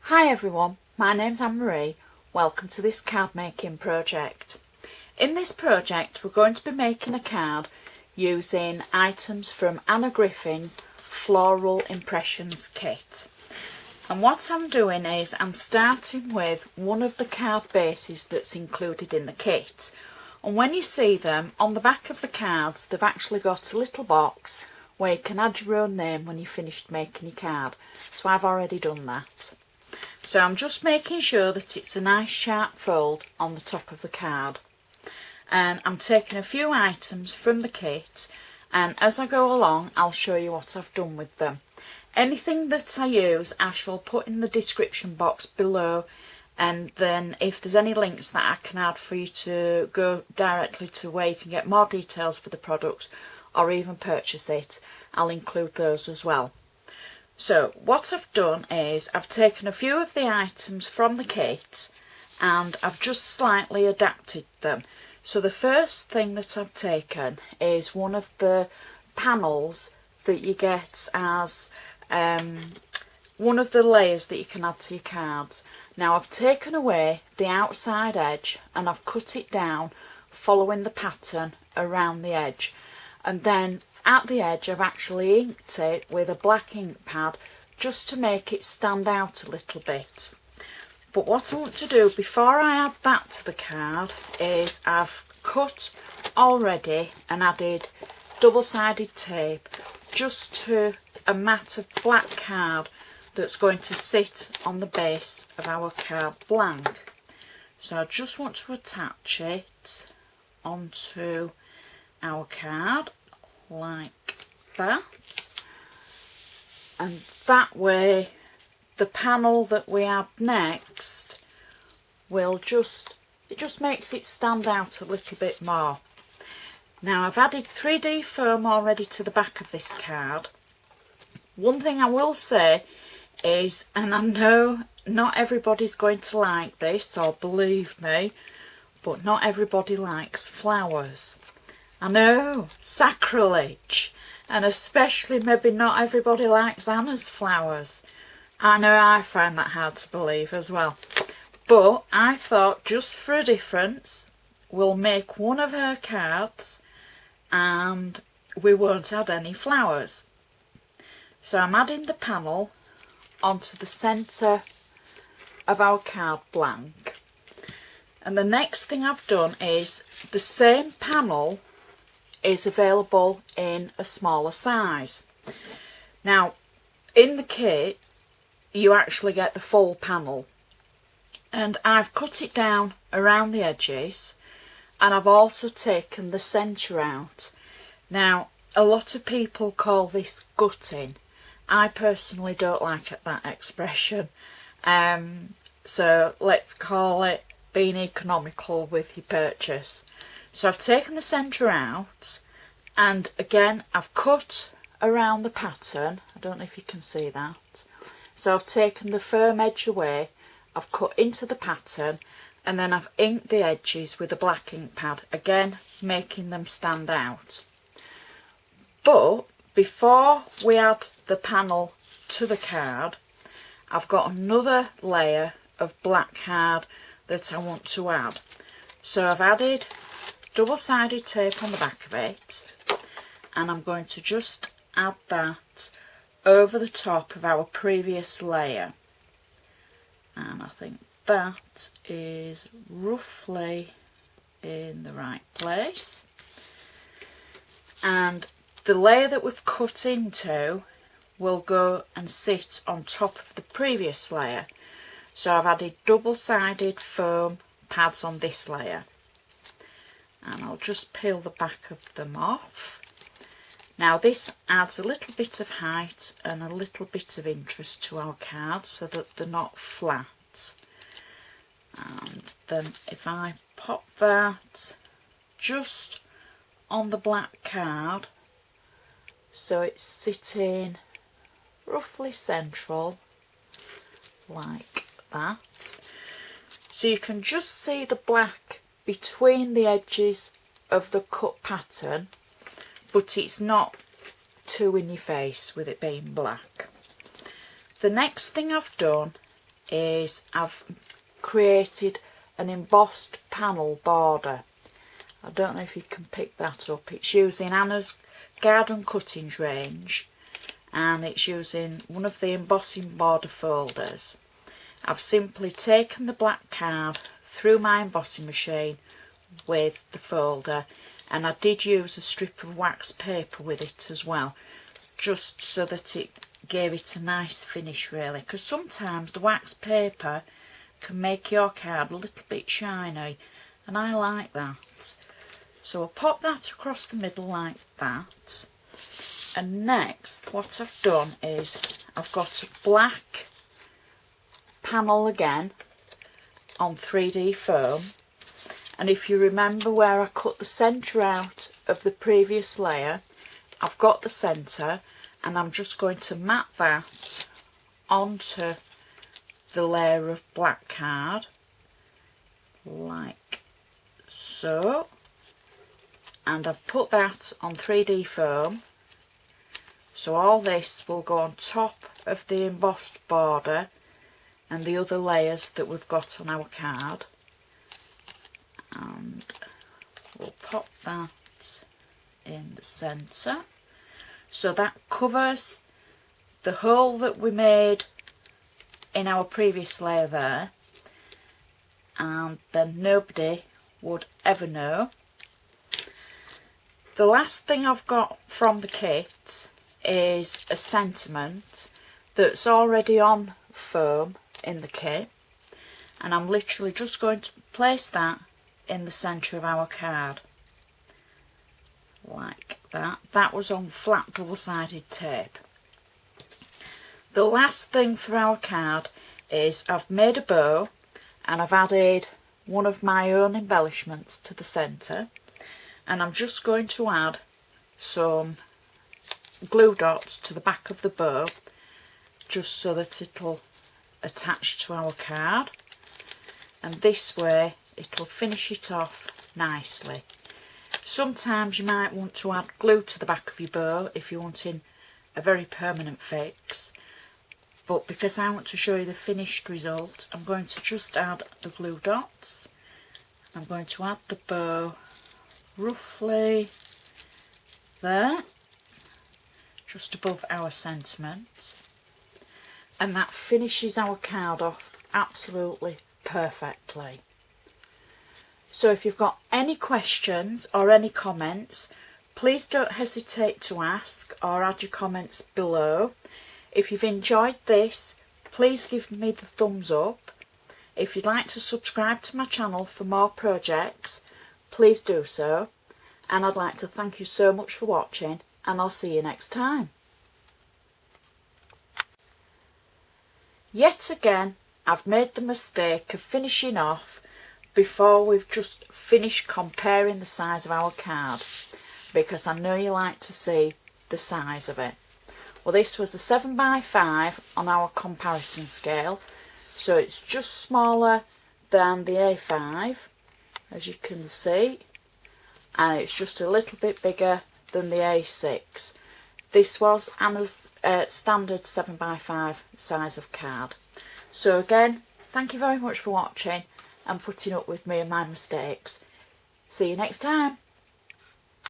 Hi everyone, my name's Anne Marie. Welcome to this card making project. In this project we're going to be making a card using items from Anna Griffin's Floral Impressions Kit. And what I'm doing is I'm starting with one of the card bases that's included in the kit. And when you see them, on the back of the cards they've actually got a little box where you can add your own name when you've finished making your card. So I've already done that. So I'm just making sure that it's a nice sharp fold on the top of the card. And I'm taking a few items from the kit, and as I go along I'll show you what I've done with them. Anything that I use I shall put in the description box below, and then if there's any links that I can add for you to go directly to where you can get more details for the product or even purchase it, I'll include those as well. So what I've done is I've taken a few of the items from the kit and I've just slightly adapted them. So the first thing that I've taken is one of the panels that you get as one of the layers that you can add to your cards. Now I've taken away the outside edge and I've cut it down following the pattern around the edge, and then at the edge I've actually inked it with a black ink pad just to make it stand out a little bit. But what I want to do before I add that to the card is I've cut already and added double-sided tape just to a mat of black card that's going to sit on the base of our card blank. So I just want to attach it onto our card like that, and that way the panel that we add next will just makes it stand out a little bit more. Now I've added 3D foam already to the back of this card. One thing I will say is, and I know not everybody's going to like this, or believe me, but not everybody likes flowers. I know, sacrilege, and especially maybe not everybody likes Anna's flowers. I know I find that hard to believe as well. But I thought, just for a difference, we'll make one of her cards and we won't add any flowers. So I'm adding the panel onto the centre of our card blank. And the next thing I've done is the same panel is available in a smaller size. Now in the kit you actually get the full panel, and I've cut it down around the edges, and I've also taken the centre out. Now a lot of people call this gutting. I personally don't like that expression, so let's call it being economical with your purchase. So I've taken the centre out, and again I've cut around the pattern. I don't know if you can see that. So I've taken the firm edge away, I've cut into the pattern, and then I've inked the edges with a black ink pad, again making them stand out. But before we add the panel to the card, I've got another layer of black card that I want to add. So I've added double-sided tape on the back of it, and I'm going to just add that over the top of our previous layer, and I think that is roughly in the right place. And the layer that we've cut into will go and sit on top of the previous layer. So I've added double-sided foam pads on this layer, and I'll just peel the back of them off. Now this adds a little bit of height and a little bit of interest to our cards so that they're not flat. And then if I pop that just on the black card so it's sitting roughly central like that, so you can just see the black between the edges of the cut pattern, but it's not too in your face with it being black. The next thing I've done is I've created an embossed panel border. I don't know if you can pick that up. It's using Anna's Garden Cuttings range, and it's using one of the embossing border folders. I've simply taken the black card through my embossing machine with the folder, and I did use a strip of wax paper with it as well, just so that it gave it a nice finish really, because sometimes the wax paper can make your card a little bit shiny, and I like that. So I'll pop that across the middle like that. And next what I've done is I've got a black panel again on 3D foam, and if you remember where I cut the centre out of the previous layer, I've got the centre, and I'm just going to mat that onto the layer of black card like so, and I've put that on 3D foam, so all this will go on top of the embossed border and the other layers that we've got on our card. And we'll pop that in the centre, so that covers the hole that we made in our previous layer there, and then nobody would ever know. The last thing I've got from the kit is a sentiment that's already on foam in the kit, and I'm literally just going to place that in the centre of our card like that. That was on flat double-sided tape. The last thing for our card is I've made a bow, and I've added one of my own embellishments to the centre, and I'm just going to add some glue dots to the back of the bow just so that it'll attach to our card, and this way it'll finish it off nicely. Sometimes you might want to add glue to the back of your bow if you're wanting a very permanent fix, but because I want to show you the finished result, I'm going to just add the glue dots. I'm going to add the bow roughly there, just above our sentiment, and that finishes our card off absolutely perfectly. So if you've got any questions or any comments, please don't hesitate to ask or add your comments below. If you've enjoyed this, please give me the thumbs up. If you'd like to subscribe to my channel for more projects, please do so. And I'd like to thank you so much for watching, and I'll see you next time. Yet again, I've made the mistake of finishing off before we've just finished comparing the size of our card, because I know you like to see the size of it. Well, this was a 7x5 on our comparison scale, so it's just smaller than the A5, as you can see, and it's just a little bit bigger than the A6. This was Anna's standard 7x5 size of card. So again, thank you very much for watching and putting up with me and my mistakes. See you next time.